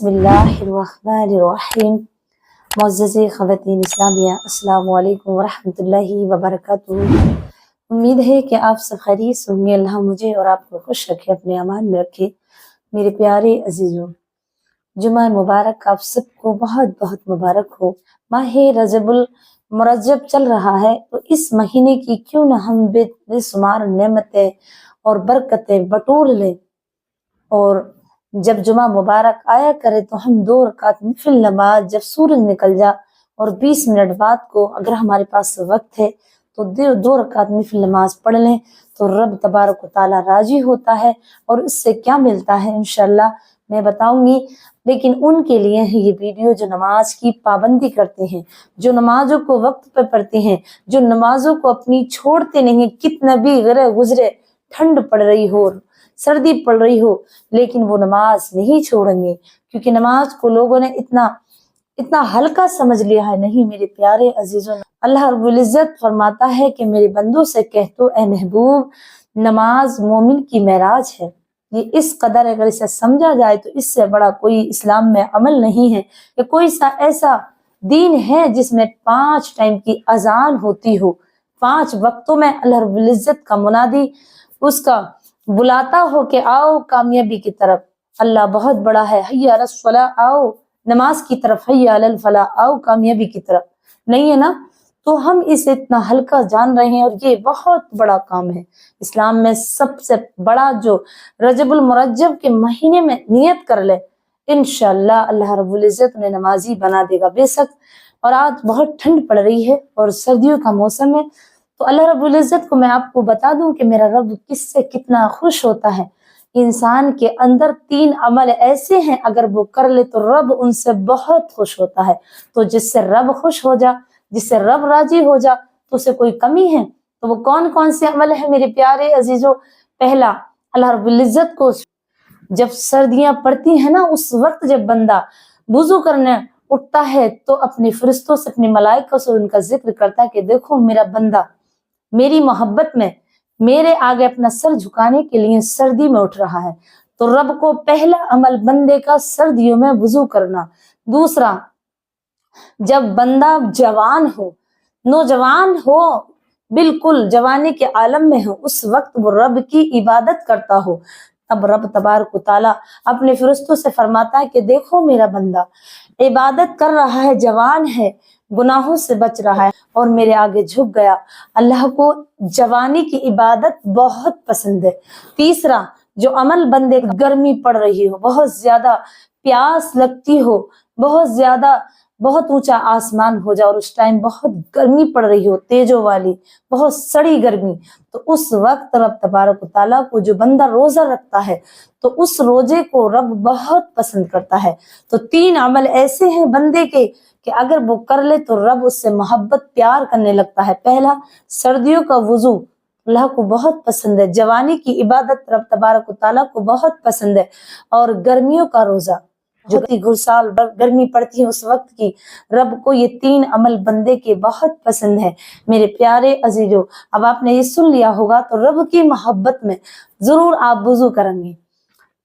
بسم اللہ الرحمن الرحیم۔ معزز خواتین اسلامیہ، السلام علیکم ورحمۃ اللہ وبرکاتہ۔ امید ہے کہ آپ سب خیریت سے ہوں گے۔ اللہ مجھے اور آپ کو خوش رکھے، اپنے امان میں رکھے۔ میرے پیارے عزیزوں، جمعہ مبارک آپ سب کو بہت بہت مبارک ہو۔ ماہ رجب المرجب چل رہا ہے، تو اس مہینے کی کیوں نہ ہم بے شمار نعمتیں اور برکتیں بٹور لیں، اور جب جمعہ مبارک آیا کرے تو ہم 2 رکعت نفل نماز جب سورج نکل جا اور 20 منٹ بعد کو اگر ہمارے پاس وقت ہے تو 2 رکعت نفل نماز پڑھ لیں، تو رب تبارک و تعالیٰ راضی ہوتا ہے۔ اور اس سے کیا ملتا ہے انشاءاللہ میں بتاؤں گی، لیکن ان کے لیے ہے یہ ویڈیو جو نماز کی پابندی کرتے ہیں، جو نمازوں کو وقت پہ پڑھتے ہیں، جو نمازوں کو اپنی چھوڑتے نہیں، کتنا بھی غرے گزرے، ٹھنڈ پڑ رہی ہو، سردی پڑ رہی ہو، لیکن وہ نماز نہیں چھوڑیں گے، کیونکہ نماز کو لوگوں نے اتنا ہلکا سمجھ لیا ہے۔ نہیں میرے پیارے عزیزوں، اللہ رب العزت فرماتا ہے کہ میرے بندوں سے کہہ تو اے محبوب، نماز مومن کی معراج ہے۔ یہ اس قدر اگر اسے سمجھا جائے تو اس سے بڑا کوئی اسلام میں عمل نہیں ہے، کہ کوئی سا ایسا دین ہے جس میں 5 ٹائم کی اذان ہوتی ہو، 5 وقتوں میں اللہ رب العزت کا منادی اس کا بلاتا ہو کہ آؤ کامیابی کی طرف، اللہ بہت بڑا ہے، حی علی الصلاۃ، آؤ نماز کی طرف، حی علی الفلاح، آؤ کامیابی کی طرف، نہیں ہے نا؟ تو ہم اسے اتنا ہلکا جان رہے ہیں، اور یہ بہت بڑا کام ہے۔ اسلام میں سب سے بڑا جو رجب المرجب کے مہینے میں نیت کر لے، انشاءاللہ اللہ رب العزت انہیں نمازی بنا دے گا بے شک۔ اور آج بہت ٹھنڈ پڑ رہی ہے اور سردیوں کا موسم ہے، تو اللہ رب العزت کو میں آپ کو بتا دوں کہ میرا رب کس سے کتنا خوش ہوتا ہے۔ انسان کے اندر 3 عمل ایسے ہیں، اگر وہ کر لے تو رب ان سے بہت خوش ہوتا ہے۔ تو جس سے رب خوش ہو جا، جس سے رب راضی ہو جا، تو اسے کوئی کمی ہے؟ تو وہ کون کون سے عمل ہیں میرے پیارے عزیزوں؟ پہلا، اللہ رب العزت کو جب سردیاں پڑتی ہیں نا، اس وقت جب بندہ وضو کرنے اٹھتا ہے تو اپنے فرشتوں سے، اپنے ملائکہ سے ان کا ذکر کرتا ہے کہ دیکھو میرا بندہ میری محبت میں میرے آگے اپنا سر جھکانے کے لیے سردی میں اٹھ رہا ہے۔ تو رب کو پہلا عمل بندے کا سردیوں میں وضو کرنا۔ دوسرا، جب بندہ جوان ہو، نوجوان ہو، بالکل جوانی کے عالم میں ہو، اس وقت وہ رب کی عبادت کرتا ہو، اب رب تبارک و تعالیٰ اپنے فرشتوں سے فرماتا ہے کہ دیکھو میرا بندہ عبادت کر رہا ہے، جوان ہے، گناہوں سے بچ رہا ہے اور میرے آگے جھک گیا۔ اللہ کو جوانی کی عبادت بہت پسند ہے۔ تیسرا، جو عمل بندے گرمی پڑ رہی ہو، بہت زیادہ پیاس لگتی ہو، بہت اونچا آسمان ہو جائے اور اس ٹائم بہت گرمی پڑ رہی ہو، تیزوں والی، بہت سڑی گرمی، تو اس وقت رب تبارک و تعالیٰ کو جو بندہ روزہ رکھتا ہے تو اس روزے کو رب بہت پسند کرتا ہے۔ تو 3 عمل ایسے ہیں بندے کے کہ اگر وہ کر لے تو رب اس سے محبت پیار کرنے لگتا ہے۔ پہلا، سردیوں کا وضو اللہ کو بہت پسند ہے، جوانی کی عبادت رب تبارک و تعالیٰ کو بہت پسند ہے، اور گرمیوں کا روزہ جو گھرسال گرمی پڑتی ہے اس وقت کی، رب کو یہ 3 عمل بندے کے بہت پسند ہے۔ میرے پیارے عزیزو، اب آپ نے یہ سن لیا ہوگا، تو رب کی محبت میں ضرور آپ وضو کریں گے،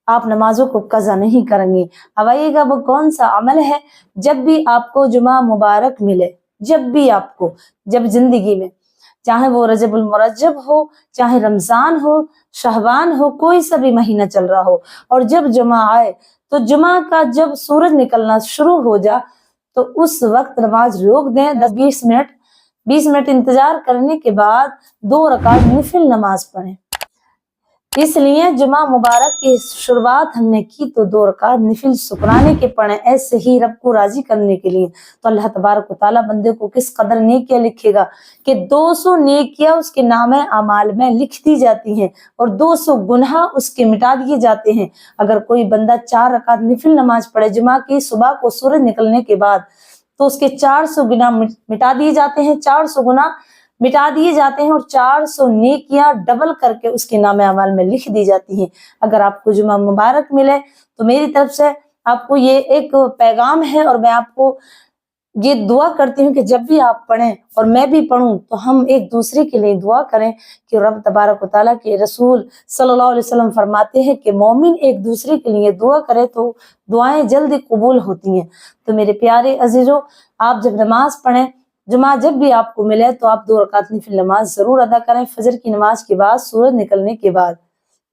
آپ نمازوں کو قضا نہیں کریں گے۔ اب آئیے گا وہ کون سا عمل ہے؟ جب بھی آپ کو جمعہ مبارک ملے، جب بھی آپ کو، جب زندگی میں، چاہے وہ رجب المرجب ہو، چاہے رمضان ہو، شعبان ہو، کوئی سا بھی مہینہ چل رہا ہو، اور جب جمعہ آئے تو جمعہ کا جب سورج نکلنا شروع ہو جا تو اس وقت نماز روک دیں، 10-20 منٹ انتظار کرنے کے بعد 2 رکعت نفل نماز پڑھیں۔ اس لیے جمعہ مبارک کی شروعات ہم نے کی تو 2 رکعت نفل شکرانے کے پڑھیں، ایسے ہی رب کو راضی کرنے کے لیے۔ تو اللہ تبارک و تعالیٰ بندے کو کس قدر نیکیاں لکھے گا کہ 200 نیکیاں اس کے نامہ اعمال میں لکھ دی جاتی ہیں، اور 200 گناہ اس کے مٹا دیے جاتے ہیں۔ اگر کوئی بندہ 4 رکعت نفل نماز پڑھے جمعہ کی صبح کو سورج نکلنے کے بعد، تو اس کے 400 گناہ مٹا دیے جاتے ہیں، 400 گناہ مٹا دیے جاتے ہیں، اور 400 نیکیاں ڈبل کر کے اس کے نام اعمال میں لکھ دی جاتی ہیں۔ اگر آپ کو جمعہ مبارک ملے تو میری طرف سے آپ کو یہ ایک پیغام ہے، اور میں آپ کو یہ دعا کرتی ہوں کہ جب بھی آپ پڑھیں اور میں بھی پڑھوں تو ہم ایک دوسرے کے لیے دعا کریں کہ رب تبارک و تعالیٰ کے رسول صلی اللہ علیہ وسلم فرماتے ہیں کہ مومن ایک دوسرے کے لیے دعا کرے تو دعائیں جلدی قبول ہوتی ہیں۔ تو میرے پیارے عزیزوں، آپ جب نماز پڑھیں، جمعہ جب بھی آپ کو ملے تو آپ 2 رکعت نفل نماز ضرور ادا کریں۔ فجر کی نماز کے بعد، سورج نکلنے کے بعد،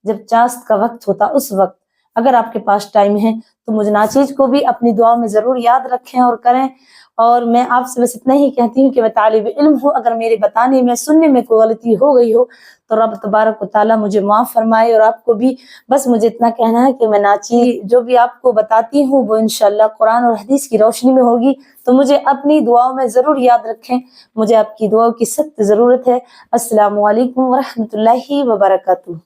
جب چاشت کا وقت ہوتا اس وقت اگر آپ کے پاس ٹائم ہے تو مجھ ناچیز کو بھی اپنی دعا میں ضرور یاد رکھیں اور کریں۔ اور میں آپ سے بس اتنا ہی کہتی ہوں کہ میں طالب علم ہوں، اگر میرے بتانے میں سننے میں کوئی غلطی ہو گئی ہو تو رب تبارک و تعالیٰ مجھے معاف فرمائے، اور آپ کو بھی بس مجھے اتنا کہنا ہے کہ میں ناچی جو بھی آپ کو بتاتی ہوں وہ انشاءاللہ قرآن اور حدیث کی روشنی میں ہوگی، تو مجھے اپنی دعاؤں میں ضرور یاد رکھیں، مجھے آپ کی دعاؤں کی سخت ضرورت ہے۔ السلام علیکم ورحمۃ اللہ وبرکاتہ۔